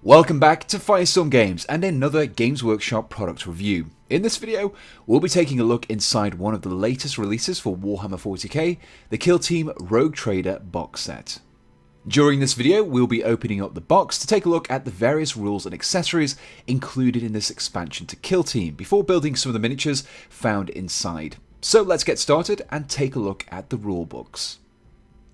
Welcome back to Firestorm Games and another Games Workshop product review. In this video, we'll be taking a look inside one of the latest releases for Warhammer 40k, the Kill Team Rogue Trader box set. During this video, we'll be opening up the box to take a look at the various rules and accessories included in this expansion to Kill Team before building some of the miniatures found inside. So let's get started and take a look at the rulebooks.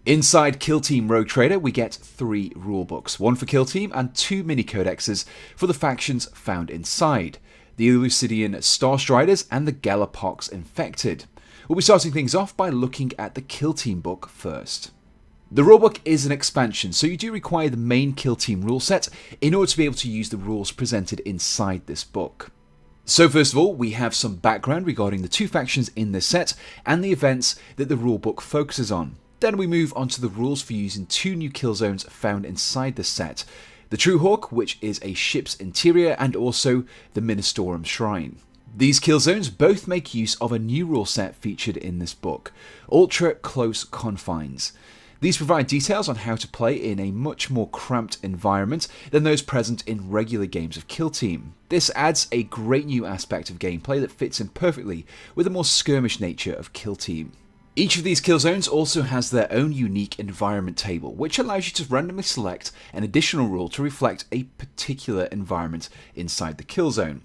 Inside Kill Team Rogue Trader, we get 3 rulebooks, one for Kill Team and 2 mini-codexes for the factions found inside, the Elucidian Starstriders and the Galapox Infected. We'll be starting things off by looking at the Kill Team book first. The rulebook is an expansion, so you do require the main Kill Team rule set in order to be able to use the rules presented inside this book. So first of all, we have some background regarding the 2 factions in this set and the events that the rulebook focuses on. Then we move on to the rules for using 2 new kill zones found inside the set. The True Hawk, which is a ship's interior, and also the Ministorum Shrine. These kill zones both make use of a new rule set featured in this book, Ultra Close Confines. These provide details on how to play in a much more cramped environment than those present in regular games of Kill Team. This adds a great new aspect of gameplay that fits in perfectly with the more skirmish nature of Kill Team. Each of these kill zones also has their own unique environment table, which allows you to randomly select an additional rule to reflect a particular environment inside the kill zone.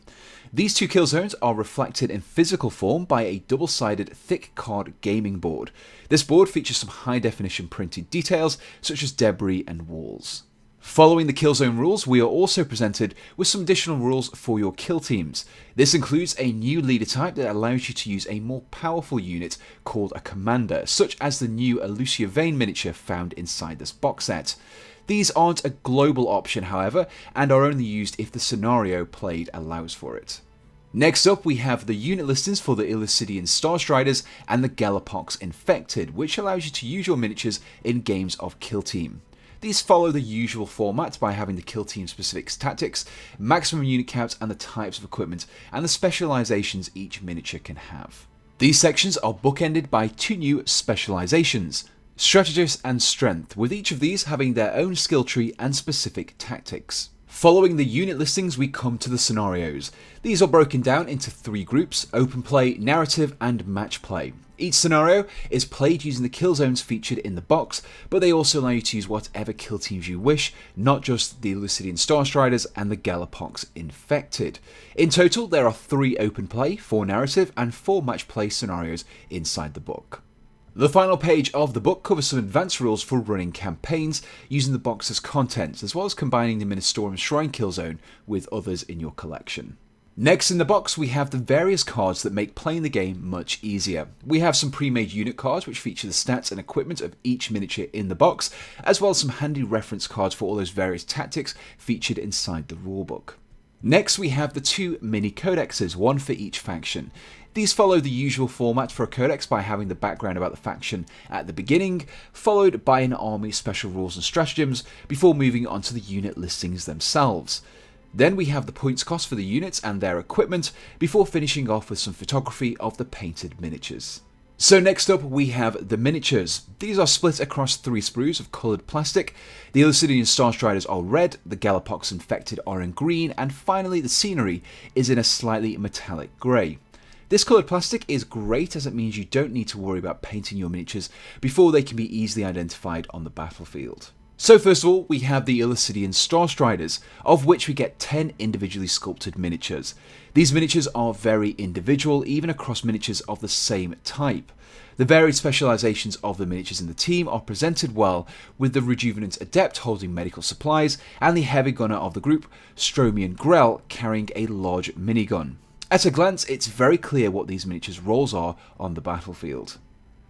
These 2 kill zones are reflected in physical form by a double-sided thick card gaming board. This board features some high-definition printed details such as debris and walls. Following the kill zone rules, we are also presented with some additional rules for your kill teams. This includes a new leader type that allows you to use a more powerful unit called a commander, such as the new Elucia Vane miniature found inside this box set. These aren't a global option, however, and are only used if the scenario played allows for it. Next up, we have the unit listings for the Elucidian Starstriders and the Galapox Infected, which allows you to use your miniatures in games of Kill Team. These follow the usual format by having the Kill Team specific tactics, maximum unit count and the types of equipment, and the specializations each miniature can have. These sections are bookended by 2 new specializations, Strategist and Strength, with each of these having their own skill tree and specific tactics. Following the unit listings, we come to the scenarios. These are broken down into 3 groups: open play, narrative and match play. Each scenario is played using the kill zones featured in the box, but they also allow you to use whatever kill teams you wish, not just the Elucidian Starstriders and the Galapox Infected. In total, there are 3 open play, 4 narrative and 4 match play scenarios inside the book. The final page of the book covers some advanced rules for running campaigns using the box's contents, as well as combining the Ministorum Shrine kill zone with others in your collection. Next in the box, we have the various cards that make playing the game much easier. We have some pre-made unit cards which feature the stats and equipment of each miniature in the box, as well as some handy reference cards for all those various tactics featured inside the rulebook. Next, we have the 2 mini-codexes, one for each faction. These follow the usual format for a codex by having the background about the faction at the beginning, followed by an army special rules and stratagems, before moving on to the unit listings themselves. Then we have the points cost for the units and their equipment, before finishing off with some photography of the painted miniatures. So next up we have the miniatures. These are split across 3 sprues of coloured plastic. The Elucidian Starstriders are red, the Galapox Infected are in green, and finally the scenery is in a slightly metallic grey. This coloured plastic is great as it means you don't need to worry about painting your miniatures before they can be easily identified on the battlefield. So first of all, we have the Elucidian Starstriders, of which we get 10 individually sculpted miniatures. These miniatures are very individual, even across miniatures of the same type. The varied specializations of the miniatures in the team are presented well, with the Rejuvenant Adept holding medical supplies, and the heavy gunner of the group, Stromian Grell, carrying a large minigun. At a glance, it's very clear what these miniatures' roles are on the battlefield.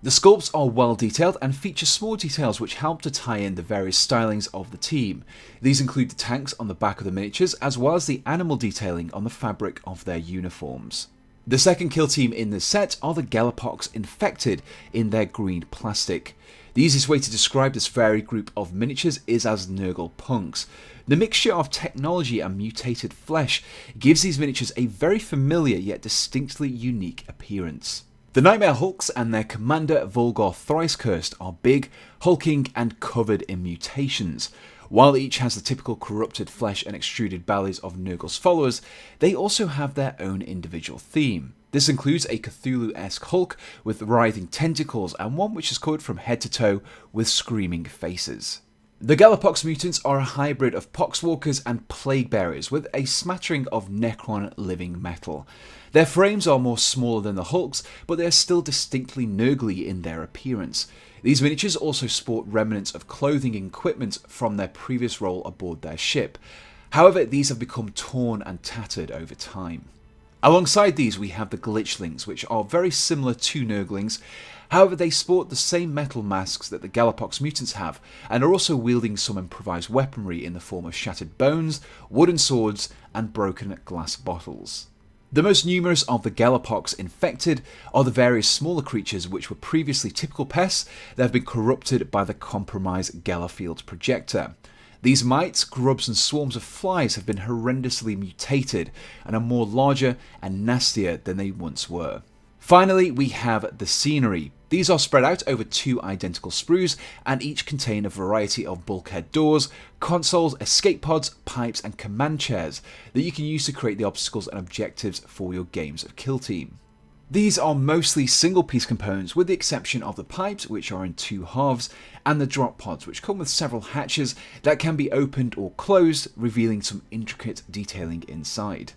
The sculpts are well detailed and feature small details which help to tie in the various stylings of the team. These include the tanks on the back of the miniatures, as well as the animal detailing on the fabric of their uniforms. The second kill team in this set are the Galapox Infected in their green plastic. The easiest way to describe this varied group of miniatures is as Nurgle punks. The mixture of technology and mutated flesh gives these miniatures a very familiar yet distinctly unique appearance. The Nightmare Hulks and their commander Volgar Thrice Cursed are big, hulking and covered in mutations. While each has the typical corrupted flesh and extruded bellies of Nurgle's followers, they also have their own individual theme. This includes a Cthulhu-esque Hulk with writhing tentacles and one which is covered from head to toe with screaming faces. The Galapox mutants are a hybrid of Poxwalkers and Plague Bearers with a smattering of Necron living metal. Their frames are more smaller than the Hulks, but they are still distinctly Nurgly in their appearance. These miniatures also sport remnants of clothing and equipment from their previous role aboard their ship. However, these have become torn and tattered over time. Alongside these we have the Glitchlings, which are very similar to Nurglings. However, they sport the same metal masks that the Galapox mutants have, and are also wielding some improvised weaponry in the form of shattered bones, wooden swords, and broken glass bottles. The most numerous of the Galapox infected are the various smaller creatures which were previously typical pests that have been corrupted by the compromised Galafield projector. These mites, grubs and swarms of flies have been horrendously mutated and are more larger and nastier than they once were. Finally, we have the scenery. These are spread out over 2 identical sprues and each contain a variety of bulkhead doors, consoles, escape pods, pipes and command chairs that you can use to create the obstacles and objectives for your games of Kill Team. These are mostly single piece components with the exception of the pipes, which are in 2 halves, and the drop pods, which come with several hatches that can be opened or closed, revealing some intricate detailing inside.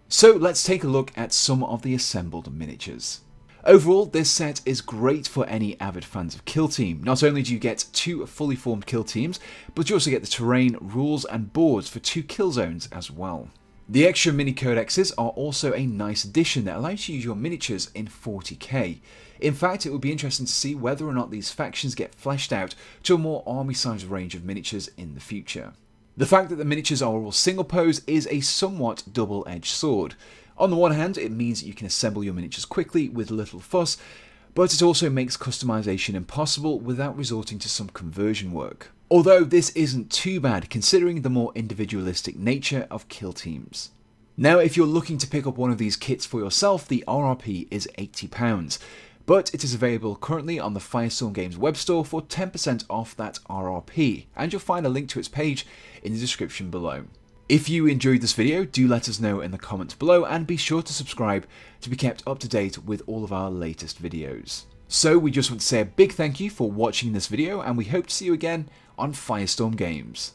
So let's take a look at some of the assembled miniatures. Overall, this set is great for any avid fans of Kill Team. Not only do you get 2 fully formed kill teams, but you also get the terrain, rules and boards for 2 kill zones as well. The extra mini codexes are also a nice addition that allows you to use your miniatures in 40k. In fact, it would be interesting to see whether or not these factions get fleshed out to a more army-sized range of miniatures in the future. The fact that the miniatures are all single pose is a somewhat double-edged sword. On the one hand, it means that you can assemble your miniatures quickly with little fuss, but it also makes customization impossible without resorting to some conversion work. Although this isn't too bad considering the more individualistic nature of kill teams. Now, if you're looking to pick up one of these kits for yourself, the RRP is £80, but it is available currently on the Firestorm Games web store for 10% off that RRP, and you'll find a link to its page in the description below. If you enjoyed this video, do let us know in the comments below and be sure to subscribe to be kept up to date with all of our latest videos. So we just want to say a big thank you for watching this video and we hope to see you again on Firestorm Games.